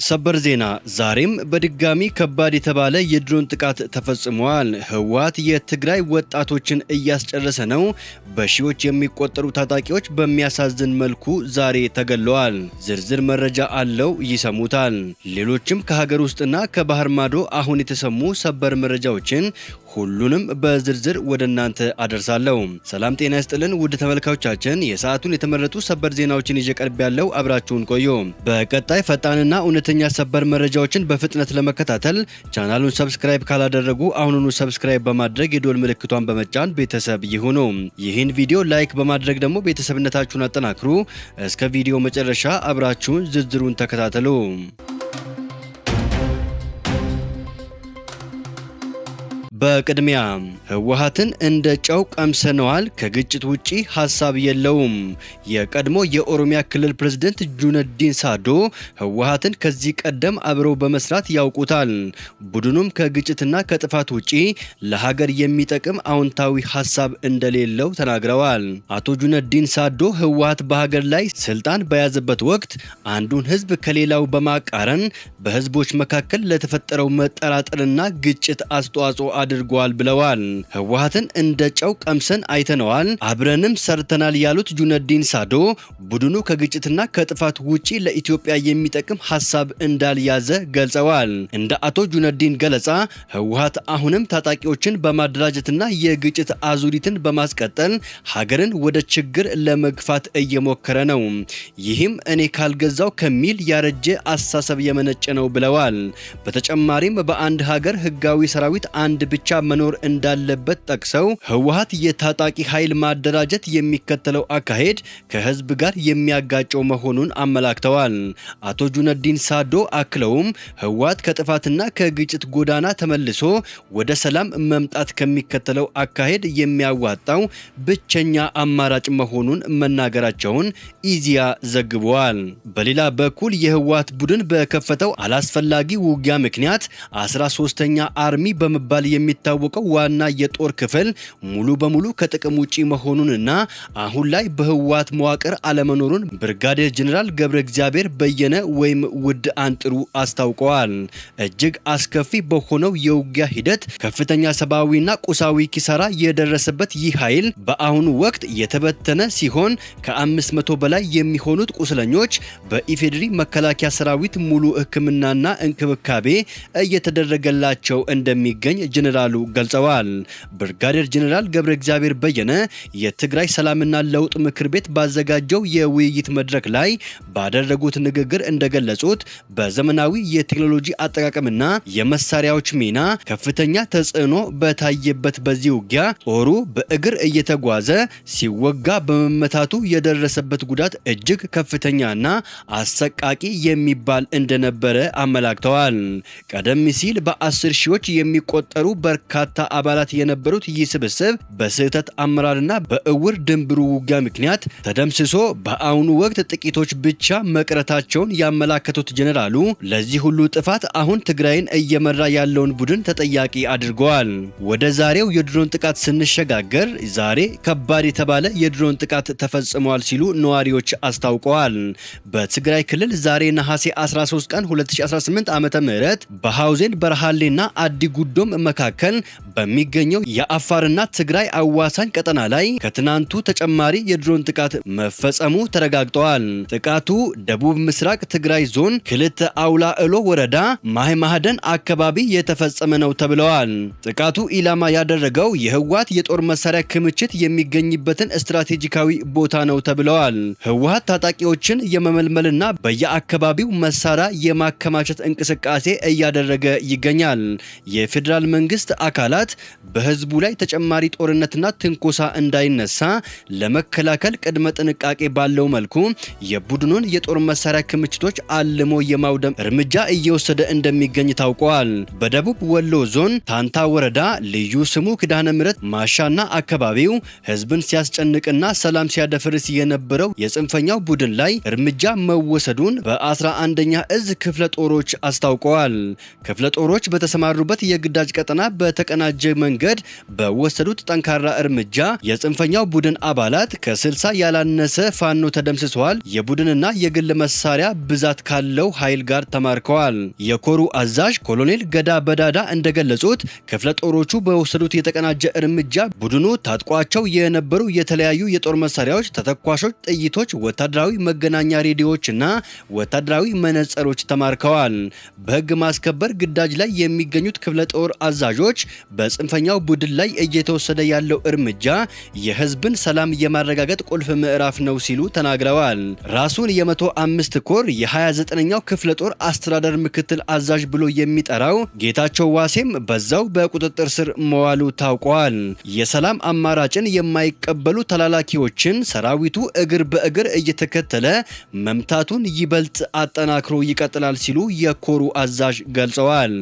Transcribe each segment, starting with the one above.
ሰበር ዜና ዛሬም በድጋሚ ከባድ የተባለ የድሮን ጥቃት ተፈጽሟል። ህወሓት የትግራይ ወጣቶችን እያስጨረሰ ነው። በሺዎች የሚቆጠሩ ታጣቂዎች በሚያሳዝን መልኩ ዛሬ ተገለዋል። ዝርዝር መረጃ አለው፣ ይሰሙታል። ሌሎችም ከሀገር ውስጥና ከባህር ማዶ አሁን የተሰሙ ሰበር መረጃዎችን ሁሉንም በዝርዝር ወደ እናንተ አደርሳለሁ። ሰላም ጤና ይስጥልን ውድ ተመልካቾቻችን፣ የሰዓቱን የተመረጡ ሰበር ዜናዎችን ይዤ ቀርብ ያለው አብራችሁን ቆዩ። በቀጣይ ፈጣንና እውነተኛ ሰበር መረጃዎችን በፍጥነት ለመከታተል ቻናሉን ሰብስክራይብ ካላደረጉ አሁኑኑ ሰብስክራይብ በማድረግ የደወል ምልክቷን በመጫን ቤተሰብ ይሁኑ። ይህን ቪዲዮ ላይክ በማድረግ ደግሞ ቤተሰብነታችሁን አጠናክሩ። እስከ ቪዲዮ መጨረሻ አብራችሁን ዝርዝሩን ተከታተሉ። በቅድሚያ ህወሓትን እንደ ጨው ቀምሰነዋል፣ ከግጭት ውጪ ሐሳብ የለውም። የቀድሞ የኦሮሚያ ክልል ፕሬዝዳንት ጁነዲን ሳዶ ህወሓትን ከዚህ ቀደም አብረው በመስራት ያውቁታል። ቡድኑም ከግጭትና ከጥፋት ውጪ ለሀገር የሚጠቅም አዎንታዊ ሐሳብ እንደሌለው ተናግረዋል። አቶ ጁነዲን ሳዶ ህወሓት በሀገር ላይ ስልጣን በያዘበት ወቅት አንዱን ህዝብ ከሌላው በማቃረን በህዝቦች መካከል ለተፈጠረው መጠራጠርና ግጭት አስተዋጽኦ አድርጓል ብለዋል። ህወሓትን እንደ ጨው ቀምሰን አይተነዋል፣ አብረንም ሰርተናል ያሉት ጁነዲን ሳዶ ቡድኑ ከግጭትና ከጥፋት ውጪ ለኢትዮጵያ የሚጠቅም ሐሳብ እንዳልያዘ ገልጸዋል። እንደ አቶ ጁነዲን ገለጻ ህወሓት አሁንም ታጣቂዎችን በማደራጀትና የግጭት አዙሪትን በማስቀጠል ሀገርን ወደ ችግር ለመግፋት እየሞከረ ነው። ይህም እኔ ካልገዛው ከሚል ያረጀ አስተሳሰብ የመነጨ ነው ብለዋል። በተጨማሪም በአንድ ሀገር ህጋዊ ሰራዊት አንድ ብቻ መኖር እንዳለበት ጠቅሰው ህወሓት የታጣቂ ኃይል ማደራጀት የሚከተለው አካሄድ ከህዝብ ጋር የሚያጋጨው መሆኑን አመላክተዋል። አቶ ጁነዲን ሳዶ አክለውም ህወሓት ከጥፋትና ከግጭት ጎዳና ተመልሶ ወደ ሰላም መምጣት ከሚከተለው አካሄድ የሚያዋጣው ብቸኛ አማራጭ መሆኑን መናገራቸውን ኢዜአ ዘግቧል። በሌላ በኩል የህወሓት ቡድን በከፈተው አላስፈላጊ ውጊያ ምክንያት 13ኛ አርሚ በመባል የሚታወቀው ዋና የጦር ክፍል ሙሉ በሙሉ ከጥቅም ውጪ መሆኑንና አሁን ላይ በህወሓት መዋቅር አለመኖሩን ብርጋዴር ጀነራል ገብረ እግዚአብሔር በየነ ወይም ውድ አንጥሩ አስታውቀዋል። እጅግ አስከፊ በሆነው የውጊያ ሂደት ከፍተኛ ሰብአዊና ቁሳዊ ኪሳራ የደረሰበት ይህ ኃይል በአሁኑ ወቅት የተበተነ ሲሆን ከ500 በላይ የሚሆኑት ቁስለኞች በኢፌዴሪ መከላከያ ሰራዊት ሙሉ ሕክምናና እንክብካቤ እየተደረገላቸው እንደሚገኝ ጀነራሉ ገልጸዋል። ብርጋዴር ጀነራል ገብረ እግዚአብሔር በየነ የትግራይ ሰላምና ለውጥ ምክር ቤት ባዘጋጀው የውይይት መድረክ ላይ ባደረጉት ንግግር እንደገለጹት በዘመናዊ የቴክኖሎጂ አጠቃቀምና የመሳሪያዎች ሚና ከፍተኛ ተጽዕኖ በታየበት በዚህ ውጊያ ጦሩ በእግር እየተጓዘ ሲወጋ በመመታቱ የደረሰበት ጉዳት እጅግ ከፍተኛና አሰቃቂ የሚባል እንደነበረ አመላክተዋል። ቀደም ሲል በ10 ሺዎች የሚቆጠሩ በርካታ አባላት የነበሩት ይህ ስብስብ በስህተት አመራርና በእውር ድንብሩ ውጊያ ምክንያት ተደምስሶ በአሁኑ ወቅት ጥቂቶች ብቻ መቅረታቸውን ያመላከቱት ጀነራሉ ለዚህ ሁሉ ጥፋት አሁን ትግራይን እየመራ ያለውን ቡድን ተጠያቂ አድርገዋል። ወደ ዛሬው የድሮን ጥቃት ስንሸጋገር ዛሬ ከባድ የተባለ የድሮን ጥቃት ተፈጽሟል ሲሉ ነዋሪዎች አስታውቀዋል። በትግራይ ክልል ዛሬ ነሐሴ 13 ቀን 2018 ዓ.ም በሐውዜን በረሃሌና አዲ ጉዶም መካከል በሚገኘው የአፋርና ትግራይ አዋሳኝ ቀጠና ላይ ከትናንቱ ተጨማሪ የድሮን ጥቃት መፈጸሙ ተረጋግጧል። ጥቃቱ ደቡብ ምስራቅ ትግራይ ዞን ክልተ አውላእሎ ወረዳ ማይ ማህደን አካባቢ የተፈጸመ ነው ተብለዋል። ጥቃቱ ኢላማ ያደረገው የህወሓት የጦር መሳሪያ ክምችት የሚገኝበትን ስትራቴጂካዊ ቦታ ነው ተብለዋል። ህወሓት ታጣቂዎችን የመመልመልና በየአካባቢው መሳሪያ የማከማቸት እንቅስቃሴ እያደረገ ይገኛል። የፌዴራል መንግስት አካላት በህዝቡ ላይ ተጨማሪ ጦርነትና ትንኮሳ እንዳይነሳ ለመከላከል ቅድመ ጥንቃቄ ባለው መልኩ የቡድኑን የጦር መሳሪያ ክምችቶች አልሞ የማውደም እርምጃ እየወሰደ እንደሚገኝ ታውቋል። በደቡብ ወሎ ዞን ታንታ ወረዳ ልዩ ስሙ ኪዳነ ምሕረት ማሻና አካባቢው ህዝብን ሲያስጨንቅና ሰላም ሲያደፈርስ የነበረው የጽንፈኛው ቡድን ላይ እርምጃ መወሰዱን በ11ኛ እዝ ክፍለ ጦሮች አስታውቀዋል። ክፍለ ጦሮች በተሰማሩበት የግዳጅ ቀጠና በተቀናጀ መንገድ በወሰዱት ጠንካራ እርምጃ የጽንፈኛው ቡድን አባላት ከ60 ያላነሰ ፋኖ ተደምስሰዋል። የቡድንና የግል መሳሪያ ብዛት ካለው ኃይል ጋር ተማርከዋል። የኮሩ አዛዥ ኮሎኔል ገዳ በዳዳ እንደገለጹት ክፍለ ጦሮቹ በወሰዱት የተቀናጀ እርምጃ ቡድኑ ታጥቋቸው የነበሩ የተለያዩ የጦር መሳሪያዎች፣ ተተኳሾች፣ ጥይቶች፣ ወታደራዊ መገናኛ ሬዲዮዎችና ወታደራዊ መነጽሮች ተማርከዋል። በህግ ማስከበር ግዳጅ ላይ የሚገኙት ክፍለ ጦር አዛዦች በጽንፈኛው ቡድን ላይ እየተወሰደ ያለው እርምጃ የህዝብን ሰላም የማረጋገጥ ቁልፍ ምዕራፍ ነው ሲሉ ተናግረዋል። ራሱን የ105 ኮር የ29ኛው ክፍለ ጦር አስተዳደር ምክትል አዛዥ ብሎ የሚጠራው ጌታቸው ዋሴም በዛው በቁጥጥር ስር መዋሉ ታውቋል። የሰላም አማራጭን የማይቀበሉ ተላላኪዎችን ሰራዊቱ እግር በእግር እየተከተለ መምታቱን ይበልጥ አጠናክሮ ይቀጥላል ሲሉ የኮሩ አዛዥ ገልጸዋል።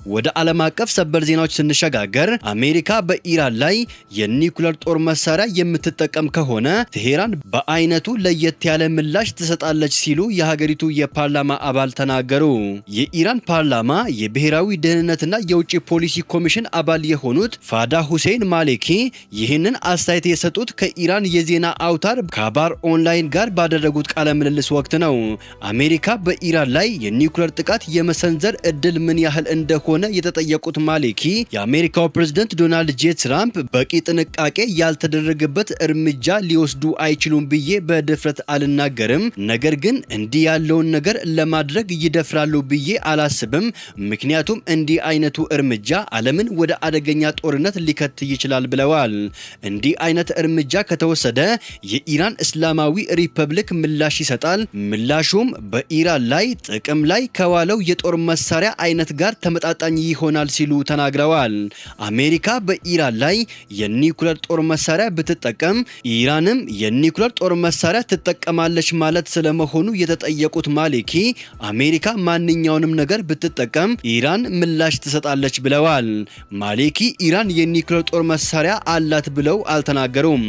ወደ ዓለም አቀፍ ሰበር ዜናዎች ስንሸጋገር አሜሪካ በኢራን ላይ የኒውክሌር ጦር መሳሪያ የምትጠቀም ከሆነ ቴሄራን በአይነቱ ለየት ያለ ምላሽ ትሰጣለች ሲሉ የሀገሪቱ የፓርላማ አባል ተናገሩ። የኢራን ፓርላማ የብሔራዊ ደህንነትና የውጭ ፖሊሲ ኮሚሽን አባል የሆኑት ፋዳ ሁሴን ማሌኪ ይህንን አስተያየት የሰጡት ከኢራን የዜና አውታር ካባር ኦንላይን ጋር ባደረጉት ቃለ ምልልስ ወቅት ነው። አሜሪካ በኢራን ላይ የኒውክሌር ጥቃት የመሰንዘር እድል ምን ያህል እንደሆነ የተጠየቁት ማሌኪ የአሜሪካው ፕሬዝዳንት ዶናልድ ጄ ትራምፕ በቂ ጥንቃቄ ያልተደረገበት እርምጃ ሊወስዱ አይችሉም ብዬ በድፍረት አልናገርም። ነገር ግን እንዲህ ያለውን ነገር ለማድረግ ይደፍራሉ ብዬ አላስብም። ምክንያቱም እንዲህ አይነቱ እርምጃ ዓለምን ወደ አደገኛ ጦርነት ሊከት ይችላል ብለዋል። እንዲህ አይነት እርምጃ ከተወሰደ የኢራን እስላማዊ ሪፐብሊክ ምላሽ ይሰጣል። ምላሹም በኢራን ላይ ጥቅም ላይ ከዋለው የጦር መሳሪያ አይነት ጋር ተመጣጣኝ ይሆናል ሲሉ ተናግረዋል። አሜሪካ በኢራን ላይ የኒውክሌር ጦር መሳሪያ ብትጠቀም ኢራንም የኒውክሌር ጦር መሳሪያ ትጠቀማለች ማለት ስለመሆኑ የተጠየቁት ማሌኪ አሜሪካ ማንኛውንም ነገር ብትጠቀም ኢራን ምላሽ ትሰጣለች ብለዋል። ማሌኪ ኢራን የኒውክሌር ጦር መሳሪያ አላት ብለው አልተናገሩም።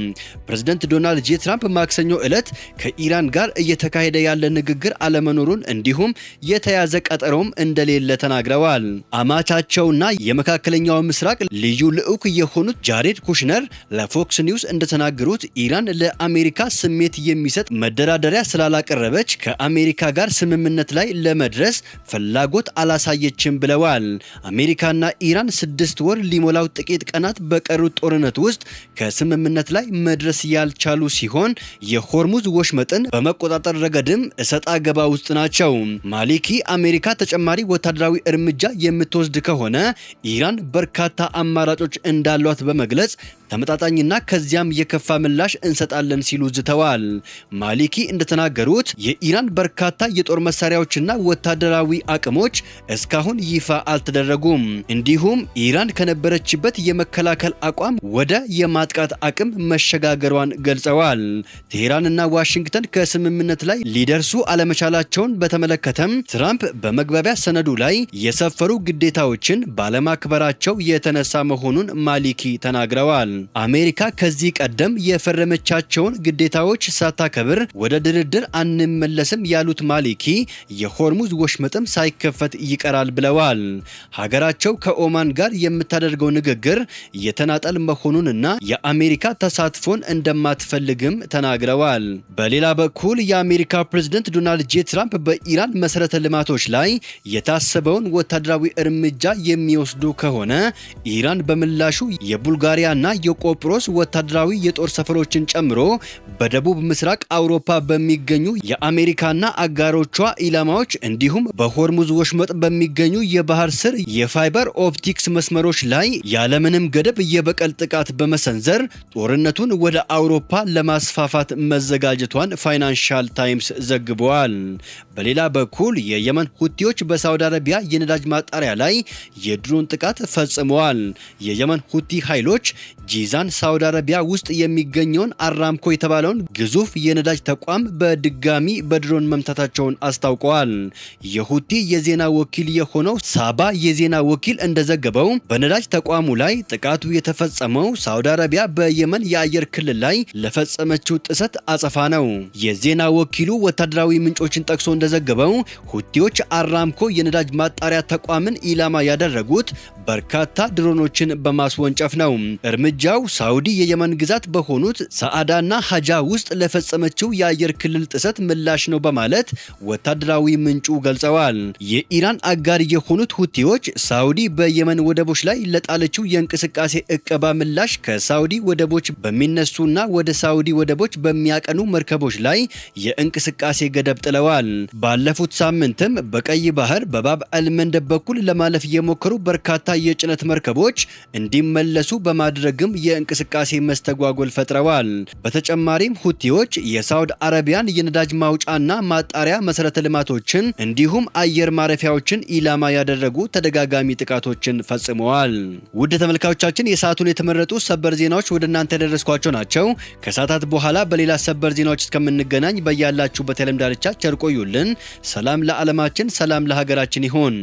ፕሬዝዳንት ዶናልድ ጄ ትራምፕ ማክሰኞ ዕለት ከኢራን ጋር እየተካሄደ ያለ ንግግር አለመኖሩን እንዲሁም የተያዘ ቀጠሮም እንደሌለ ተናግረዋል። አማቻቸውና የመካከለኛው ምስራቅ ልዩ ልዑክ የሆኑት ጃሬድ ኩሽነር ለፎክስ ኒውስ እንደተናገሩት ኢራን ለአሜሪካ ስሜት የሚሰጥ መደራደሪያ ስላላቀረበች ከአሜሪካ ጋር ስምምነት ላይ ለመድረስ ፍላጎት አላሳየችም ብለዋል። አሜሪካና ኢራን 6 ወር ሊሞላው ጥቂት ቀናት በቀሩት ጦርነት ውስጥ ከስምምነት ላይ መድረስ ያልቻሉ ሲሆን የሆርሙዝ ወሽመጥን በመቆጣጠር ረገድም እሰጣ ገባ ውስጥ ናቸው። ማሊኪ አሜሪካ ተጨማሪ ወታደራዊ እርምጃ የምትወስድ ከሆነ ኢራን በርካታ አማራጮች እንዳሏት በመግለጽ ተመጣጣኝና ከዚያም የከፋ ምላሽ እንሰጣለን ሲሉ ዝተዋል። ማሊኪ እንደተናገሩት የኢራን በርካታ የጦር መሳሪያዎችና ወታደራዊ አቅሞች እስካሁን ይፋ አልተደረጉም። እንዲሁም ኢራን ከነበረችበት የመከላከል አቋም ወደ የማጥቃት አቅም መሸጋገሯን ገልጸዋል። ቴሄራንና ዋሽንግተን ከስምምነት ላይ ሊደርሱ አለመቻላቸውን በተመለከተም ትራምፕ በመግባቢያ ሰነዱ ላይ የሰፈሩ ግዴታዎችን ባለማክበራቸው የተነሳ መሆኑን ማሊኪ ተናግረዋል። አሜሪካ ከዚህ ቀደም የፈረመቻቸውን ግዴታዎች ሳታከብር ወደ ድርድር አንመለስም ያሉት ማሊኪ የሆርሙዝ ወሽመጥም ሳይከፈት ይቀራል ብለዋል። ሀገራቸው ከኦማን ጋር የምታደርገው ንግግር የተናጠል መሆኑንና የአሜሪካ ተሳትፎን እንደማትፈልግም ተናግረዋል። በሌላ በኩል የአሜሪካ ፕሬዝዳንት ዶናልድ ጄ ትራምፕ በኢራን መሰረተ ልማቶች ላይ የታሰበውን ወታደራዊ እርምጃ የሚወስዱ ከሆነ ኢራን በምላሹ የቡልጋሪያና የቆጵሮስ ወታደራዊ የጦር ሰፈሮችን ጨምሮ በደቡብ ምስራቅ አውሮፓ በሚገኙ የአሜሪካና አጋሮቿ ኢላማዎች እንዲሁም በሆርሙዝ ወሽመጥ በሚገኙ የባህር ስር የፋይበር ኦፕቲክስ መስመሮች ላይ ያለምንም ገደብ የበቀል ጥቃት በመሰንዘር ጦርነቱን ወደ አውሮፓ ለማስፋፋት መዘጋጀቷን ፋይናንሻል ታይምስ ዘግቧል። በሌላ በኩል የየመን ሁቲዎች በሳውዲ አረቢያ የነዳጅ ማጣሪያ ላይ የድሮን ጥቃት ፈጽመዋል። የየመን ሁቲ ኃይሎች ጂዛን ሳውዲ አረቢያ ውስጥ የሚገኘውን አራምኮ የተባለውን ግዙፍ የነዳጅ ተቋም በድጋሚ በድሮን መምታታቸውን አስታውቀዋል። የሁቲ የዜና ወኪል የሆነው ሳባ የዜና ወኪል እንደዘገበው በነዳጅ ተቋሙ ላይ ጥቃቱ የተፈጸመው ሳውዲ አረቢያ በየመን የአየር ክልል ላይ ለፈጸመችው ጥሰት አጸፋ ነው። የዜና ወኪሉ ወታደራዊ ምንጮችን ጠቅሶ እንደዘገበው ሁቲዎች አራምኮ የነዳጅ ማጣሪያ ተቋምን ኢላማ ያደረጉት በርካታ ድሮኖችን በማስወንጨፍ ነው። እርምጃው ሳውዲ የየመን ግዛት በሆኑት ሰዓዳና ሀጃ ውስጥ ለፈጸመችው የአየር ክልል ጥሰት ምላሽ ነው በማለት ወታደራዊ ምንጩ ገልጸዋል። የኢራን አጋር የሆኑት ሁቲዎች ሳውዲ በየመን ወደቦች ላይ ለጣለችው የእንቅስቃሴ እቀባ ምላሽ ከሳውዲ ወደቦች በሚነሱና ወደ ሳውዲ ወደቦች በሚያቀኑ መርከቦች ላይ የእንቅስቃሴ ገደብ ጥለዋል። ባለፉት ሳምንትም በቀይ ባህር በባብ አልመንደብ በኩል ለማለፍ የሞከሩ በርካታ የጭነት መርከቦች እንዲመለሱ በማድረግም የእንቅስቃሴ መስተጓጎል ፈጥረዋል። በተጨማሪም ሁቲዎች የሳውዲ አረቢያን የነዳጅ ማውጫና ማጣሪያ መሰረተ ልማቶችን እንዲሁም አየር ማረፊያዎችን ኢላማ ያደረጉ ተደጋጋሚ ጥቃቶችን ፈጽመዋል። ውድ ተመልካቾቻችን የሰዓቱን የተመረጡ ሰበር ዜናዎች ወደ እናንተ ያደረስኳቸው ናቸው። ከሰዓታት በኋላ በሌላ ሰበር ዜናዎች እስከምንገናኝ በያላችሁበት የዓለም ዳርቻ ቸር ቆዩልን። ሰላም ለዓለማችን፣ ሰላም ለሀገራችን ይሁን።